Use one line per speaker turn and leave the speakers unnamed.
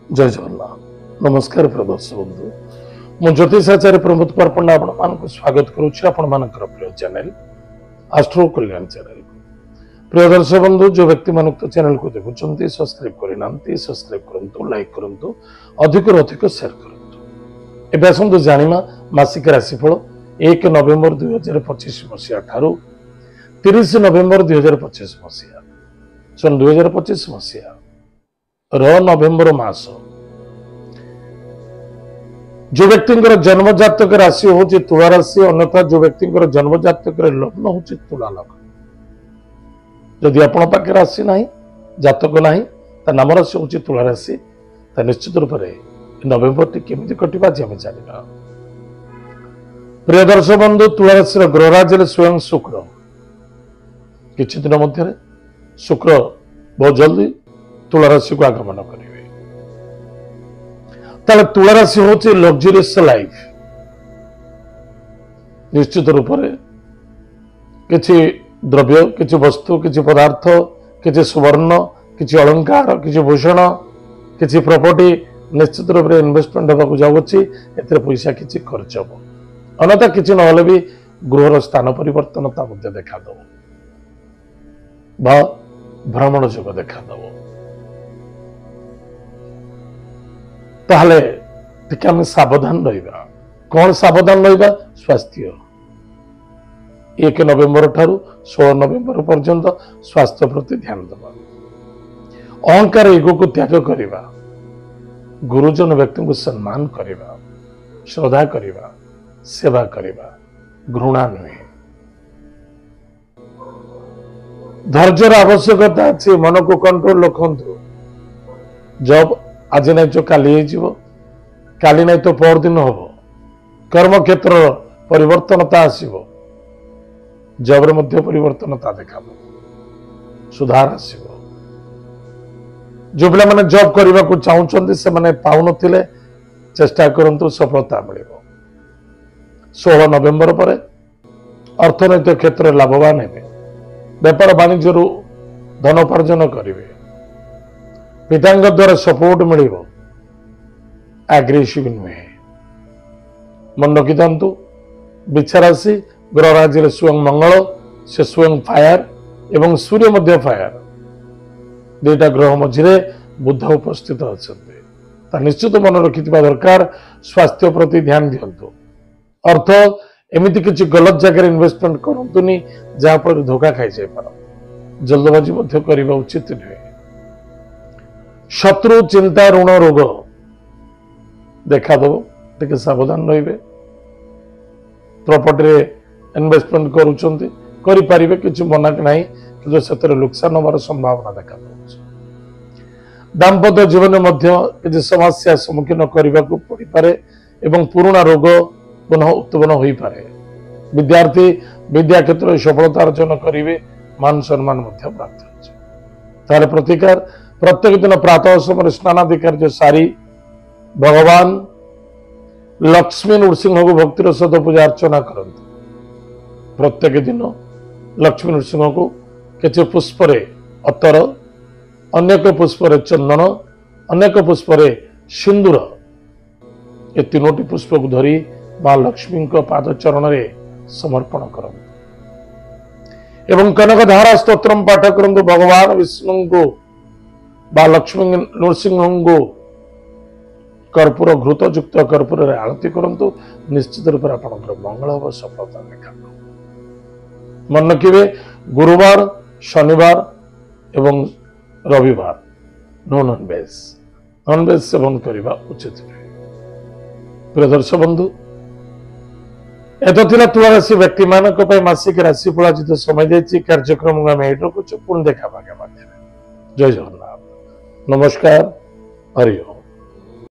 जय जगन्नाथ नमस्कार प्रिय दर्शक बंधु मु ज्योतिषाचार्य प्रमोद कुमार पंडा आपको स्वागत करुच्ची आपंकर प्रिय चैनल एस्ट्रो कल्याण चैनल प्रिय दर्शक बंधु जो व्यक्ति मान चैनल को देखुं सब्सक्राइब करना सब्सक्राइब करूँ लाइक करूँ अधिक अधिक शेयर करूँ। एवं आसतु जाना मासिक राशिफल 1 नवेम्बर 2025 मसीहा ठारू 30 नवेम्बर 2025 मसीहा सन 2025 मसीहा नवेम्बर मास जो व्यक्ति जन्म जातक राशि हूँ तुला राशि अन्यथा जो व्यक्ति जन्म जातक लग्न हूँ तुला लग्न जदि आपण पाखे राशि ना जातक ना नाम राशि हूँ तुला राशि निश्चित रूप से नवेम्बर टी केमी कटा आम जाना। प्रिय दर्शक बंधु तुला राशि ग्रहराज स्वयं शुक्र किछि दिन मध्य शुक्र बहुत जल्दी तुला राशि को आगमन करेंगे। ताले तुला राशि होची लग्जरियस लाइफ निश्चित रूप से किछि द्रव्य किछि वस्तु किछि पदार्थ किछि सुवर्ण किछि अलंकार किछि भूषण किछि प्रॉपर्टी निश्चित रूप से इन्वेस्टमेंट होगा जाऊँगी एते पैसा किछि खर्च हो अन्यथा किछि नहले भी गृहर स्थान परिवर्तन देखा दब भ्रमण जोग देखा दब ताहले टिके आम सावधान रहिबा। कौन सावधान रहिबा? स्वास्थ्य 1 नवेम्बर ठारू 16 नवेम्बर पर्यंत स्वास्थ्य प्रति ध्यान देवा। अहंकार ईगो को त्याग करिबा, गुरुजन व्यक्ति को सम्मान करिबा, श्रद्धा करिबा, सेवा करिबा, घृणा नुहे। धैर्यर आवश्यकता अच्छी मन को कंट्रोल रखु। जब आज नहीं तो काली काली नहीं तो पर दिन हम कर्म क्षेत्र परिवर्तनता आसब जब मध्य परिवर्तनता देखा सुधार आसब। जो पिला माने जॉब करने को चाहते से माने पाउन चेष्टा करंतु सफलता मिल। 16 नवेम्बर पर अर्थनैतिक क्षेत्र में लाभवान हे, व्यापार वाणिज्य धनोपार्जन करेंगे, पितांग द्वारा सपोर्ट मिल, एग्रेसिव नुहे। मन रखी था बिछा राशि ग्रहराज स्वयं मंगल से स्वयं फायर एवं सूर्य मध्य फायर दुईटा ग्रह मझे बुध उपस्थित अच्छा निश्चित मन रखि दरकार। स्वास्थ्य प्रति ध्यान दिंतु। अर्थ एमती किसी गलत जगह इन्वेस्टमेंट करतुनि जहाँ पर धोखा खाई जाए पार। जल्दबाजी करने उचित नुहे। शत्रु चिंता ऋण रोग देखा दब टे सावधान रे। प्रॉपर्टी इन्वेस्टमेंट करें कि मना ना कि से नुकसान होवार संभावना देखा दे। दाम्पत्य जीवन में किसी समस्या सम्मुखीन करने को पड़ पारे एवं पुराना रोग पुनः उत्पन्न हो पारे। विद्यार्थी विद्या क्षेत्र में सफलता अर्जन करेंगे, मान सम्मान प्राप्त हो। प्रतिकार प्रत्येक दिन प्रातः समय स्नानादि कार्य सारी भगवान लक्ष्मी नृसिंह को भक्तिर सहित पूजा अर्चना करते। प्रत्येक दिन लक्ष्मी नृसिंह को किसी पुष्परे अतर, अनेक पुष्परे चंदन, अनेक पुष्परे सिंदूर ये तीनोटी पुष्प को धरी मां लक्ष्मी पाद चरण में समर्पण करते एवं कनकधारा स्तोत्रम पाठ करते। भगवान विष्णु को बा लक्ष्मी नृसिंह को कर्पूर घृत युक्त कर्पूर आरती करंतु। निश्चित रूप से मंगल हम सफलता देखा। मन रखिए गुरुवार शनिवार एवं रविवार नॉनवेज सेवन करने उचित नुहे। प्रिय दर्शक बंधु एत तुला राशि व्यक्ति मानक मासिक राशिफल आज समय जाइए। कार्यक्रम आम ये रखुचु पुणी देखा। जय जगन्नाथ नमस्कार हरि ओम।